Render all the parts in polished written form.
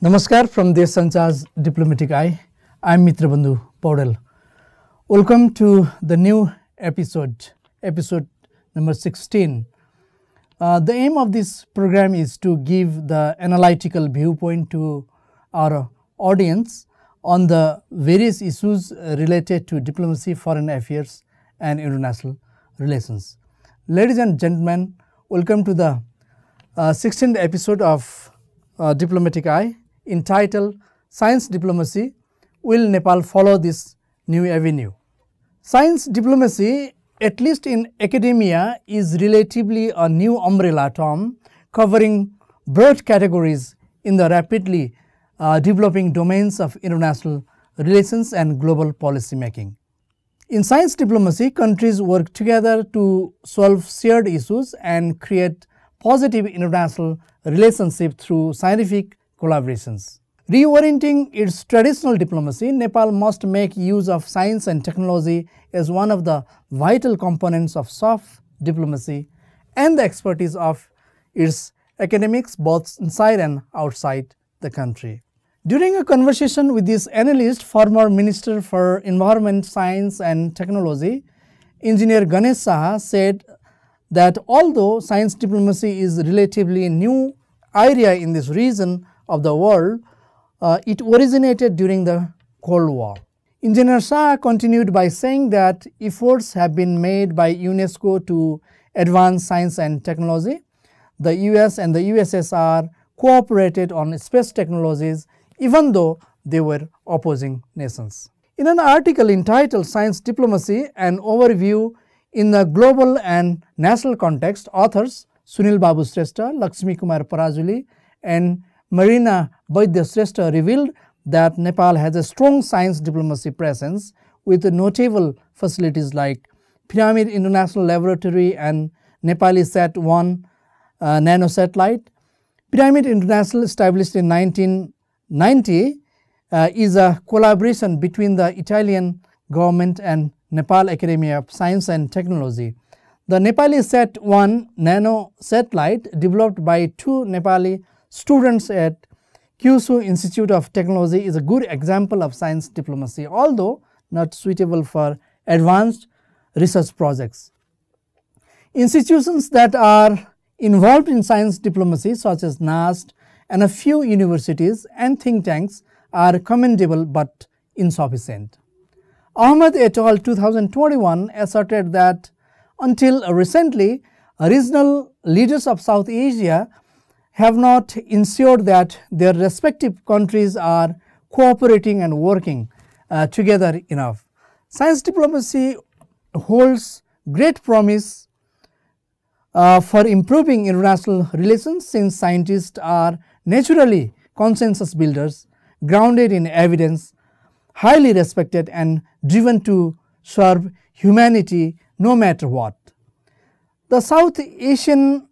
Namaskar from Deshsanchar's Diplomatic Eye. I am Mitra Bandhu, Poudel. Welcome to the new episode number 16. The aim of this program is to give the analytical viewpoint to our audience on the various issues related to diplomacy, foreign affairs and international relations. Ladies and gentlemen, welcome to the 16th episode of Diplomatic Eye, entitled Science Diplomacy, Will Nepal Follow This New Avenue? Science diplomacy, at least in academia, is relatively a new umbrella term covering broad categories in the rapidly developing domains of international relations and global policy making. In science diplomacy, countries work together to solve shared issues and create positive international relationships through scientific collaborations. Reorienting its traditional diplomacy, Nepal must make use of science and technology as one of the vital components of soft diplomacy and the expertise of its academics both inside and outside the country. During a conversation with this analyst, former Minister for Environment, Science and Technology, Engineer Ganesh Saha, said that although science diplomacy is relatively new area in this region of the world, it originated during the Cold War. Engineer Saha continued by saying that efforts have been made by UNESCO to advance science and technology. The US and the USSR cooperated on space technologies even though they were opposing nations. In an article entitled Science Diplomacy, an overview in the global and national context, authors Sunil Babu Shrestha, Lakshmi Kumar Parajuli and Marina Vaidya Shrestha revealed that Nepal has a strong science diplomacy presence with notable facilities like Pyramid International Laboratory and Nepali Sat-1 nanosatellite. Pyramid International, established in 1990, is a collaboration between the Italian government and Nepal Academy of Science and Technology. The Nepali Sat-1 nanosatellite, developed by two Nepali students at Kyushu Institute of Technology, is a good example of science diplomacy, although not suitable for advanced research projects. Institutions that are involved in science diplomacy, such as NAST and a few universities and think tanks, are commendable but insufficient. Ahmed et al. 2021 asserted that until recently, regional leaders of South Asia have not ensured that their respective countries are cooperating and working together enough. Science diplomacy holds great promise for improving international relations, since scientists are naturally consensus builders, grounded in evidence, highly respected and driven to serve humanity no matter what. The South Asian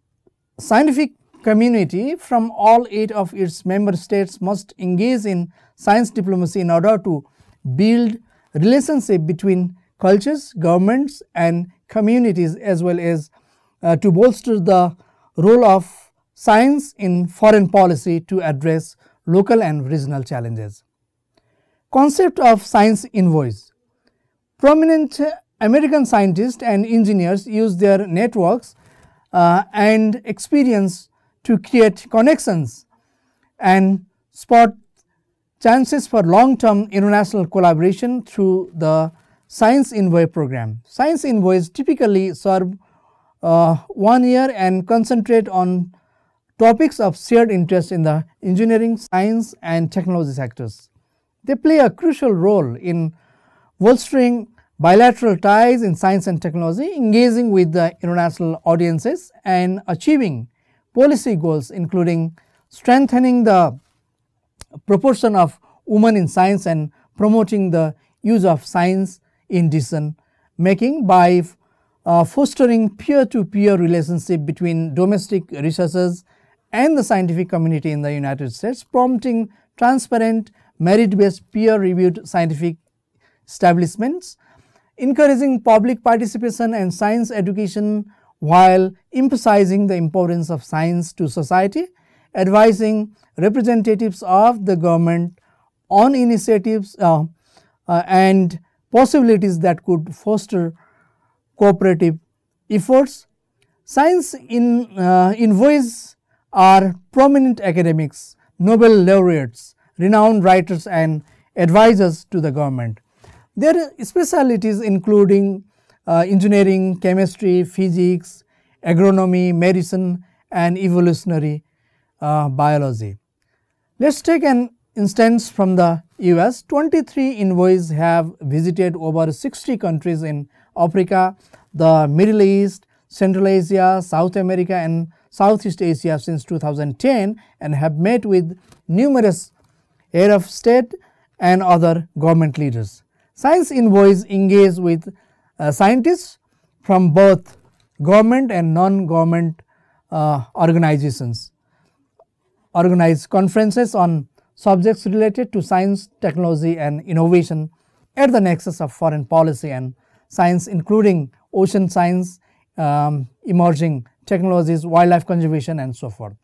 scientific community from all 8 of its member states must engage in science diplomacy in order to build relationship between cultures, governments and communities, as well as to bolster the role of science in foreign policy to address local and regional challenges. Concept of science invoice. Prominent American scientists and engineers use their networks and experience to create connections and spot chances for long-term international collaboration through the Science Envoy program. Science Envoys typically serve 1 year and concentrate on topics of shared interest in the engineering, science and technology sectors. They play a crucial role in bolstering bilateral ties in science and technology, engaging with the international audiences and achieving policy goals, including strengthening the proportion of women in science and promoting the use of science in decision making by fostering peer-to-peer relationship between domestic researchers and the scientific community in the United States, prompting transparent, merit-based, peer-reviewed scientific establishments, encouraging public participation and science education while emphasizing the importance of science to society, advising representatives of the government on initiatives and possibilities that could foster cooperative efforts. Science envoys are prominent academics, Nobel laureates, renowned writers and advisors to the government. Their specialties including engineering, chemistry, physics, agronomy, medicine and evolutionary biology. Let us take an instance from the US. 23 envoys have visited over 60 countries in Africa, the Middle East, Central Asia, South America and Southeast Asia since 2010 and have met with numerous head of state and other government leaders. Science envoys engage with scientists from both government and non-government organizations, organize conferences on subjects related to science, technology and innovation at the nexus of foreign policy and science, including ocean science, emerging technologies, wildlife conservation and so forth.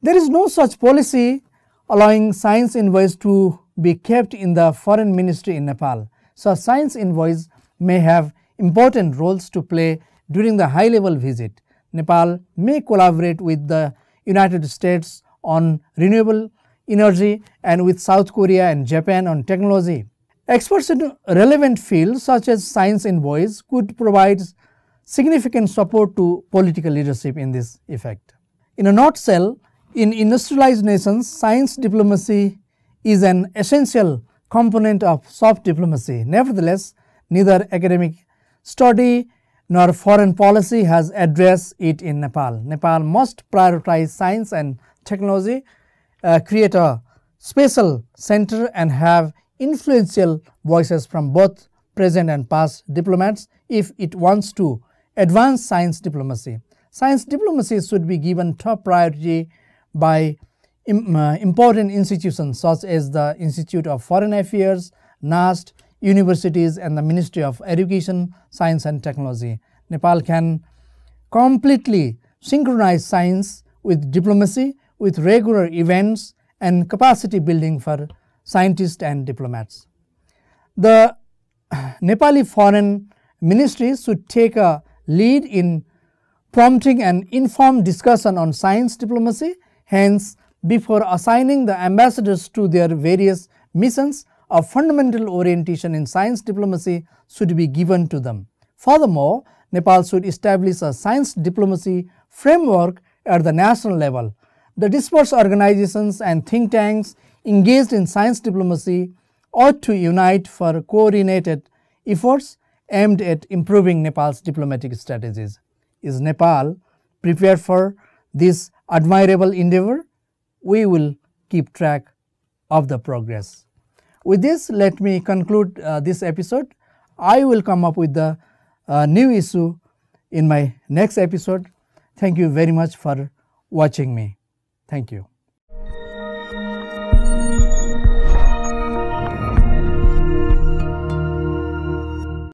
There is no such policy allowing science envoys to be kept in the foreign ministry in Nepal. So science envoys may have important roles to play during the high level visit. Nepal may collaborate with the United States on renewable energy and with South Korea and Japan on technology. Experts in relevant fields such as science envoys could provide significant support to political leadership in this effect. In a nutshell, in industrialized nations, science diplomacy is an essential component of soft diplomacy. Nevertheless, neither academic study nor foreign policy has addressed it in Nepal. Nepal must prioritize science and technology, create a special center and have influential voices from both present and past diplomats if it wants to advance science diplomacy. Science diplomacy should be given top priority by important institutions such as the Institute of Foreign Affairs, NAST, universities and the Ministry of Education, Science and Technology. Nepal can completely synchronize science with diplomacy with regular events and capacity building for scientists and diplomats. The Nepali Foreign Ministry should take a lead in prompting an informed discussion on science diplomacy. Hence, before assigning the ambassadors to their various missions, a fundamental orientation in science diplomacy should be given to them. Furthermore, Nepal should establish a science diplomacy framework at the national level. The dispersed organizations and think tanks engaged in science diplomacy ought to unite for coordinated efforts aimed at improving Nepal's diplomatic strategies. Is Nepal prepared for this admirable endeavor? We will keep track of the progress. With this, let me conclude this episode. I will come up with the new issue in my next episode. Thank you very much for watching me. Thank you.